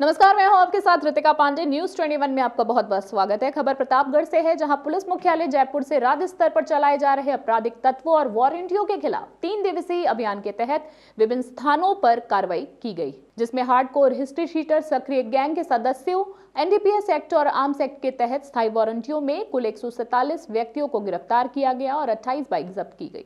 नमस्कार, मैं हूं आपके साथ ऋतिका पांडे। न्यूज 21 में आपका बहुत बहुत स्वागत है। खबर प्रतापगढ़ से है, जहां पुलिस मुख्यालय जयपुर से राज्य स्तर पर चलाए जा रहे आपराधिक तत्वों और वारंटियों के खिलाफ 3 दिवसीय अभियान के तहत विभिन्न स्थानों पर कार्रवाई की गई, जिसमें हार्डकोर हिस्ट्री शीटर, सक्रिय गैंग के सदस्यों, एनडीपीएस एक्ट और आर्म्स एक्ट के तहत स्थायी वारंटियों में कुल 147 व्यक्तियों को गिरफ्तार किया गया और 28 बाइक जब्त की गई।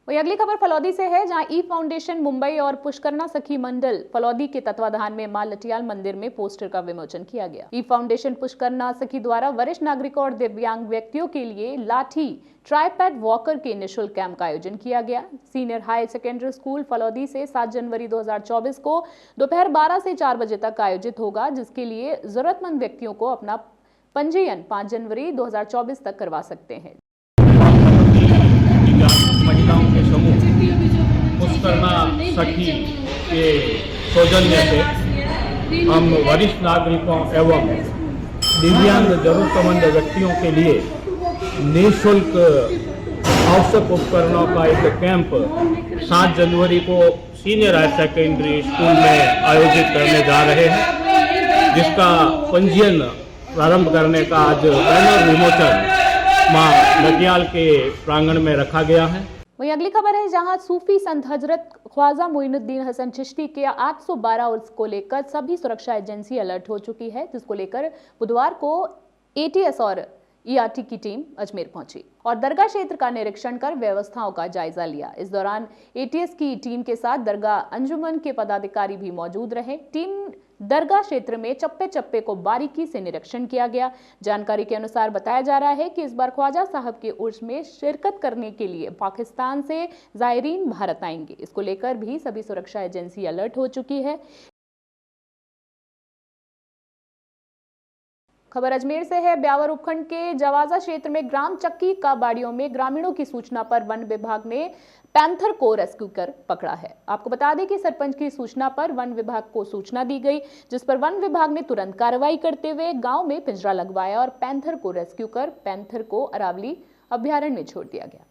वही अगली खबर फलौदी से है, जहां ई फाउंडेशन मुंबई और पुष्करना सखी मंडल फलौदी के तत्वाधान में मां लटियाल मंदिर में पोस्टर का विमोचन किया गया। ई फाउंडेशन पुष्करना सखी द्वारा वरिष्ठ नागरिकों और दिव्यांग व्यक्तियों के लिए लाठी ट्राइपैड वॉकर के निःशुल्क कैंप का आयोजन किया गया। Senior high secondary school Phalodi से 7 जनवरी 2024 को दोपहर 12 से 4 बजे तक आयोजित होगा, जिसके लिए जरूरतमंद व्यक्तियों को अपना पंजीयन 5 जनवरी 2024 तक करवा सकते हैं। महिलाओं के समूह पुष्करना सखी के सौजन्य से हम वरिष्ठ नागरिकों एवं दिव्यांग जरूरतमंद व्यक्तियों के लिए निःशुल्क आवश्यक उपकरणों का एक कैंप 7 जनवरी को सीनियर हायर सेकेंडरी स्कूल में आयोजित करने जा रहे हैं, जिसका पंजीयन प्रारंभ करने का आज बैनर विमोचन मां लटियाल के प्रांगण में रखा गया है। वहीं अगली खबर है, जहां सूफी संत हजरत ख्वाजा मोइनुद्दीन हसन चिश्ती के 812 उर्स को लेकर सभी सुरक्षा एजेंसी अलर्ट हो चुकी है, जिसको लेकर बुधवार को एटीएस और ईआरटी की टीम अजमेर पहुंची और दरगाह क्षेत्र का निरीक्षण कर व्यवस्थाओं का जायजा लिया। इस दौरान एटीएस की टीम के साथ दरगाह अंजुमन के पदाधिकारी भी मौजूद रहे। टीम दरगाह क्षेत्र में चप्पे चप्पे को बारीकी से निरीक्षण किया गया। जानकारी के अनुसार बताया जा रहा है कि इस बार ख्वाजा साहब के उर्स में शिरकत करने के लिए पाकिस्तान से जायरीन भारत आएंगे। इसको लेकर भी सभी सुरक्षा एजेंसी अलर्ट हो चुकी है। खबर अजमेर से है। ब्यावर उपखंड के जवाजा क्षेत्र में ग्राम चक्की का बाड़ियों में ग्रामीणों की सूचना पर वन विभाग ने पैंथर को रेस्क्यू कर पकड़ा है। आपको बता दें कि सरपंच की सूचना पर वन विभाग को सूचना दी गई, जिस पर वन विभाग ने तुरंत कार्रवाई करते हुए गांव में पिंजरा लगवाया और पैंथर को रेस्क्यू कर पैंथर को अरावली अभ्यारण्य में छोड़ दिया गया।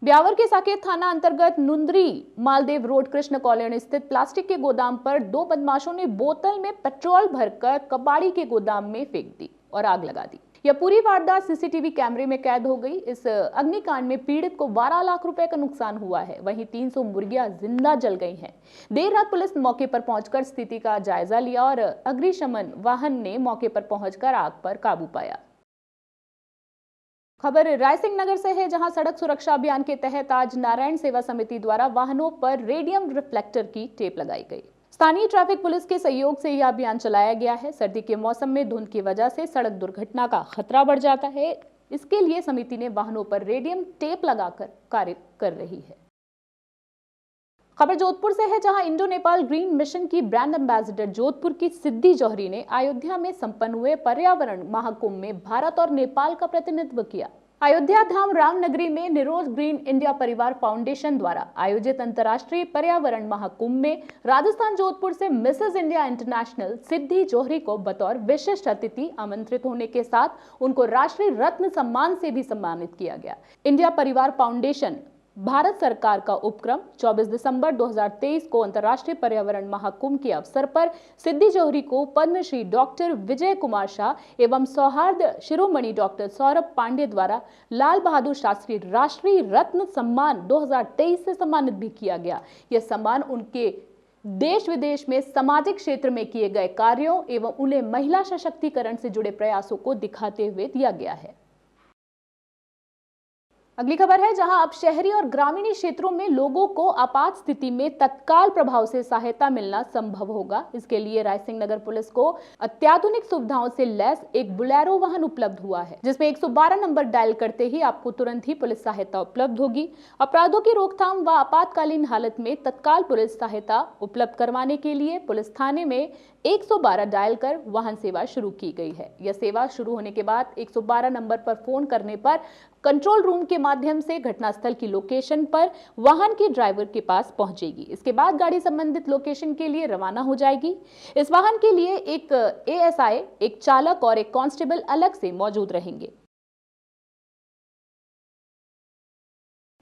ब्यावर के साकेत थाना अंतर्गत नुंदरी मालदेव रोड कृष्ण कॉलोनी स्थित प्लास्टिक के गोदाम पर 2 बदमाशों ने बोतल में पेट्रोल भरकर कबाड़ी के गोदाम में फेंक दी और आग लगा दी। यह पूरी वारदात सीसीटीवी कैमरे में कैद हो गई। इस अग्निकांड में पीड़ित को 12 लाख रुपए का नुकसान हुआ है। वहीं 300 मुर्गियां जिंदा जल गई हैं। देर रात पुलिस मौके पर पहुंचकर स्थिति का जायजा लिया और अग्निशमन वाहन ने मौके पर पहुंचकर आग पर काबू पाया। खबर रायसिंह नगर से है, जहां सड़क सुरक्षा अभियान के तहत आज नारायण सेवा समिति द्वारा वाहनों पर रेडियम रिफ्लेक्टर की टेप लगाई गई। स्थानीय ट्रैफिक पुलिस के सहयोग से यह अभियान चलाया गया है। सर्दी के मौसम में धुंध की वजह से सड़क दुर्घटना का खतरा बढ़ जाता है। इसके लिए समिति ने वाहनों पर रेडियम टेप लगाकर कार्य कर रही है। खबर जोधपुर से है, जहां इंडो नेपाल ग्रीन मिशन की ब्रांड एम्बेसडर जोधपुर की सिद्धि जौहरी ने अयोध्या में संपन्न हुए पर्यावरण महाकुंभ में भारत और नेपाल का प्रतिनिधित्व किया। अयोध्या धाम रामनगरी में निरोज ग्रीन इंडिया परिवार फाउंडेशन द्वारा आयोजित अंतर्राष्ट्रीय पर्यावरण महाकुंभ में राजस्थान जोधपुर से मिसेज इंडिया इंटरनेशनल सिद्धि जौहरी को बतौर विशिष्ट अतिथि आमंत्रित होने के साथ उनको राष्ट्रीय रत्न सम्मान से भी सम्मानित किया गया। इंडिया परिवार फाउंडेशन भारत सरकार का उपक्रम 24 दिसंबर 2023 को अंतर्राष्ट्रीय पर्यावरण महाकुंभ के अवसर पर सिद्धि जौहरी को पद्मश्री डॉक्टर विजय कुमार शाह एवं सौहार्द शिरोमणि डॉक्टर सौरभ पांडे द्वारा लाल बहादुर शास्त्री राष्ट्रीय रत्न सम्मान 2023 से सम्मानित भी किया गया। यह सम्मान उनके देश विदेश में सामाजिक क्षेत्र में किए गए कार्यों एवं उन्हें महिला सशक्तिकरण से जुड़े प्रयासों को दिखाते हुए दिया गया है। अगली खबर है, जहां अब शहरी और ग्रामीण क्षेत्रों में लोगों को आपात स्थिति में तत्काल प्रभाव से सहायता मिलना संभव होगा। इसके लिए रायसिंह नगर पुलिस को अत्याधुनिक सुविधाओं से लैस एक बुलेरो वाहन उपलब्ध हुआ है, जिसमें 112 नंबर डायल करते ही आपको तुरंत ही पुलिस सहायता उपलब्ध होगी। अपराधों की रोकथाम व आपातकालीन हालत में तत्काल पुलिस सहायता उपलब्ध करवाने के लिए पुलिस थाने में 112 डायल कर वाहन सेवा शुरू की गई है। यह सेवा शुरू होने के बाद 112 नंबर पर फोन करने पर कंट्रोल रूम के माध्यम से घटनास्थल की लोकेशन पर वाहन के ड्राइवर के पास पहुंचेगी। इसके बाद गाड़ी संबंधित लोकेशन के लिए रवाना हो जाएगी। इस वाहन के लिए एक एएसआई, एक चालक और एक कांस्टेबल अलग से मौजूद रहेंगे।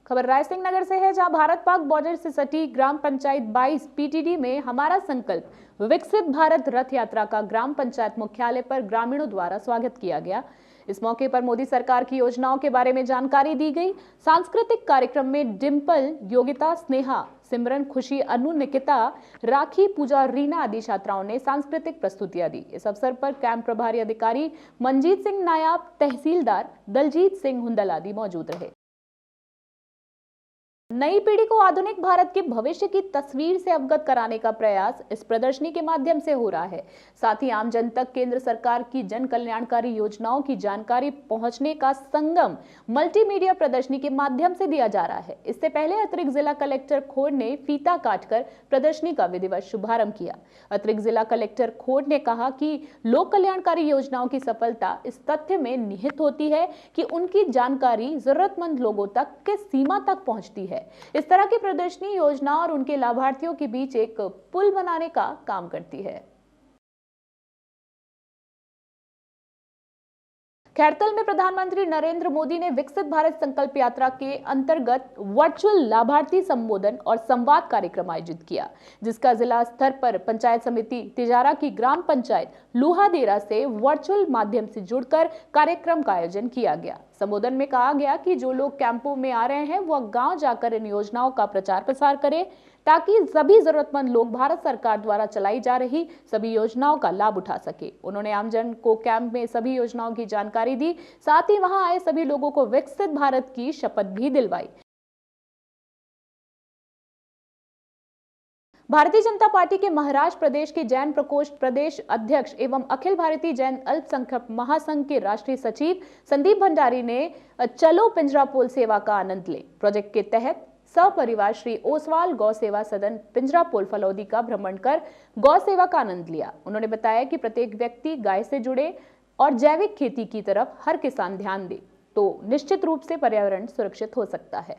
खबर रायसिंह नगर से है, जहां भारत पाक बॉर्डर से सटी ग्राम पंचायत 22 पीटीडी में हमारा संकल्प विकसित भारत रथ यात्रा का ग्राम पंचायत मुख्यालय पर ग्रामीणों द्वारा स्वागत किया गया। इस मौके पर मोदी सरकार की योजनाओं के बारे में जानकारी दी गई। सांस्कृतिक कार्यक्रम में डिंपल, योगिता, स्नेहा, सिमरन, खुशी, अनु, निकिता, राखी, पूजा, रीना आदि छात्राओं ने सांस्कृतिक प्रस्तुतियां दी। इस अवसर पर कैंप प्रभारी अधिकारी मनजीत सिंह नायाब, तहसीलदार दलजीत सिंह हुंदल आदि मौजूद रहे। नई पीढ़ी को आधुनिक भारत के भविष्य की तस्वीर से अवगत कराने का प्रयास इस प्रदर्शनी के माध्यम से हो रहा है। साथ ही आम जन तक केंद्र सरकार की जन कल्याणकारी योजनाओं की जानकारी पहुंचने का संगम मल्टीमीडिया प्रदर्शनी के माध्यम से दिया जा रहा है। इससे पहले अतिरिक्त जिला कलेक्टर खोड़ ने फीता काटकर प्रदर्शनी का विधिवत शुभारंभ किया। अतिरिक्त जिला कलेक्टर खोड़ ने कहा कि लोक कल्याणकारी योजनाओं की सफलता इस तथ्य में निहित होती है कि उनकी जानकारी जरूरतमंद लोगों तक किस सीमा तक पहुंचती है। इस तरह की प्रदर्शनी योजना और उनके लाभार्थियों के बीच एक पुल बनाने का काम करती है। खैरतल में प्रधानमंत्री नरेंद्र मोदी ने विकसित भारत संकल्प यात्रा के अंतर्गत वर्चुअल लाभार्थी संबोधन और संवाद कार्यक्रम आयोजित किया, जिसका जिला स्तर पर पंचायत समिति तिजारा की ग्राम पंचायत लूहादेरा से वर्चुअल माध्यम से जुड़कर कार्यक्रम का आयोजन किया गया। संबोधन में कहा गया कि जो लोग कैंपों में आ रहे हैं वह गांव जाकर इन योजनाओं का प्रचार प्रसार करें, ताकि सभी जरूरतमंद लोग भारत सरकार द्वारा चलाई जा रही सभी योजनाओं का लाभ उठा सके। उन्होंने आमजन को कैंप में सभी योजनाओं की जानकारी दी, साथ ही वहां आए सभी लोगों को विकसित भारत की शपथ भी दिलवाई। भारतीय जनता पार्टी के महाराष्ट्र प्रदेश के जैन प्रकोष्ठ प्रदेश अध्यक्ष एवं अखिल भारतीय जैन अल्पसंख्यक महासंघ के राष्ट्रीय सचिव संदीप भंडारी ने चलो पिंजरापोल सेवा का आनंद ले प्रोजेक्ट के तहत सपरिवार श्री ओसवाल गौ सेवा सदन पिंजरापोल फलौदी का भ्रमण कर गौ सेवा का आनंद लिया। उन्होंने बताया कि प्रत्येक व्यक्ति गाय से जुड़े और जैविक खेती की तरफ हर किसान ध्यान दे तो निश्चित रूप से पर्यावरण सुरक्षित हो सकता है।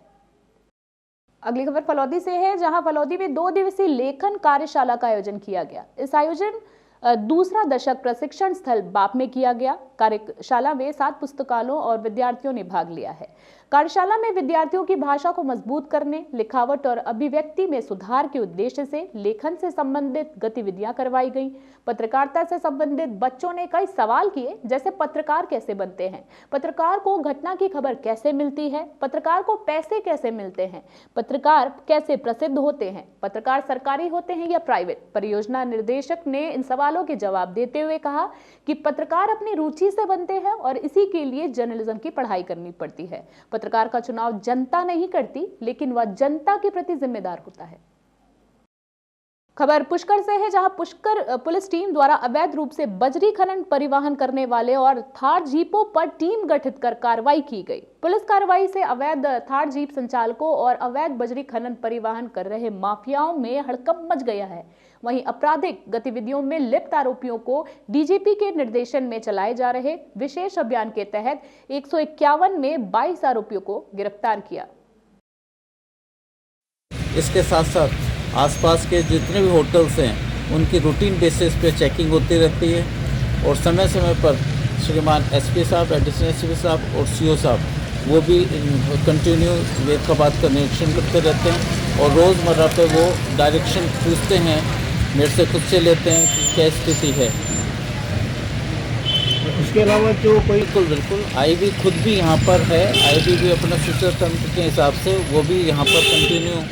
अगली खबर फलौदी से है, जहां फलौदी में 2 दिवसीय लेखन कार्यशाला का आयोजन किया गया। इस आयोजन दूसरा दशक प्रशिक्षण स्थल बाप में किया गया। कार्यशाला में 7 पुस्तकालयों और विद्यार्थियों ने भाग लिया है। कार्यशाला में विद्यार्थियों की भाषा को मजबूत करने, लिखावट और अभिव्यक्ति में सुधार के उद्देश्य से लेखन से संबंधित गतिविधियां करवाई गई। पत्रकारिता से संबंधित बच्चों ने कई सवाल किए, जैसे पत्रकार कैसे बनते हैं, पत्रकार को घटना की खबर कैसे मिलती है, पत्रकार को पैसे कैसे मिलते हैं, पत्रकार कैसे प्रसिद्ध होते हैं, पत्रकार सरकारी होते हैं या प्राइवेट। परियोजना निर्देशक ने इन सवालों के जवाब देते हुए कहा कि पत्रकार अपनी रुचि से बनते हैं और इसी के लिए जर्नलिज्म की पढ़ाई करनी पड़ती है। पत्रकार का चुनाव जनता नहीं करती, लेकिन वह जनता के प्रति जिम्मेदार होता है। खबर पुष्कर से है, जहां पुष्कर पुलिस टीम द्वारा अवैध रूप से बजरी खनन परिवहन करने वाले और थार जीपों पर टीम गठित कर कार्रवाई की गई। पुलिस कार्रवाई से अवैध थार जीप संचालकों और अवैध बजरी खनन परिवहन कर रहे माफियाओं में हड़कंप मच गया है। वहीं आपराधिक गतिविधियों में लिप्त आरोपियों को डीजीपी के निर्देशन में चलाए जा रहे विशेष अभियान के तहत 151 में 22 आरोपियों को गिरफ्तार किया। इसके साथ साथ आसपास के जितने भी होटल्स हैं उनकी रूटीन बेसिस पे चेकिंग होती रहती है और समय समय पर श्रीमान एसपी साहब, एडिशनल एसपी साहब और सीओ साहब वो भी कंटिन्यू वेदकाबाद का निरीक्षण करते रहते हैं और रोज़मर्रा पे वो डायरेक्शन पूछते हैं, मेरे से खुद से लेते हैं कि क्या स्थिति है। इसके अलावा जो कोई बिल्कुल आईबी खुद भी यहाँ पर है, आईबी भी अपना सूचना तंत्र के हिसाब से वो भी यहाँ पर कंटिन्यू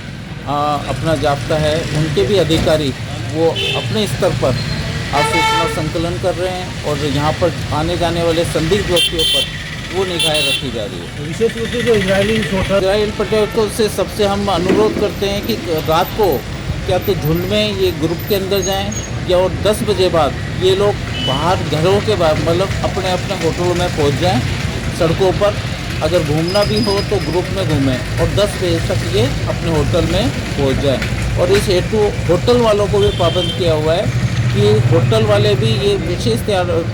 अपना जाप्ता है। उनके भी अधिकारी वो अपने स्तर पर सूचना संकलन कर रहे हैं और यहाँ पर आने जाने वाले संदिग्ध व्यक्तियों पर वो निगाहें रखी जा रही है। विशेष रूप से जो इजरायली पर्यटकों से सबसे हम अनुरोध करते हैं कि रात को क्या तो झुंड में ये ग्रुप के अंदर जाएं या और 10 बजे बाद ये लोग बाहर घरों के बाहर मतलब अपने अपने होटलों में पहुंच जाएं। सड़कों पर अगर घूमना भी हो तो ग्रुप में घूमें और 10 बजे तक ये अपने होटल में पहुंच जाएं। और इस हेतु होटल वालों को भी पाबंद किया हुआ है कि होटल वाले भी ये विशेष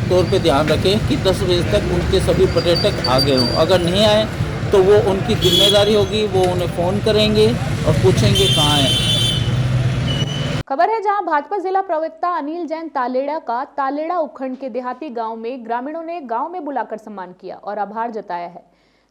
तौर पे ध्यान रखें कि 10 बजे तक उनके सभी पर्यटक आ गए हों। अगर नहीं आए तो वो उनकी जिम्मेदारी होगी, वो उन्हें फ़ोन करेंगे और पूछेंगे कहाँ हैं। खबर है, जहां भाजपा जिला प्रवक्ता अनिल जैन तालेड़ा का तालेड़ा उपखंड के देहाती गांव में ग्रामीणों ने गांव में बुलाकर सम्मान किया और आभार जताया है।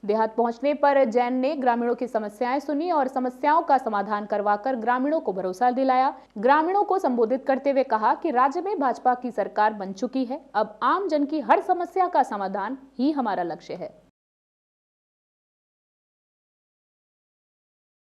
देहात पहुंचने पर जैन ने ग्रामीणों की समस्याएं सुनी और समस्याओं का समाधान करवाकर ग्रामीणों को भरोसा दिलाया। ग्रामीणों को संबोधित करते हुए कहा कि राज्य में भाजपा की सरकार बन चुकी है, अब आम जन की हर समस्या का समाधान ही हमारा लक्ष्य है।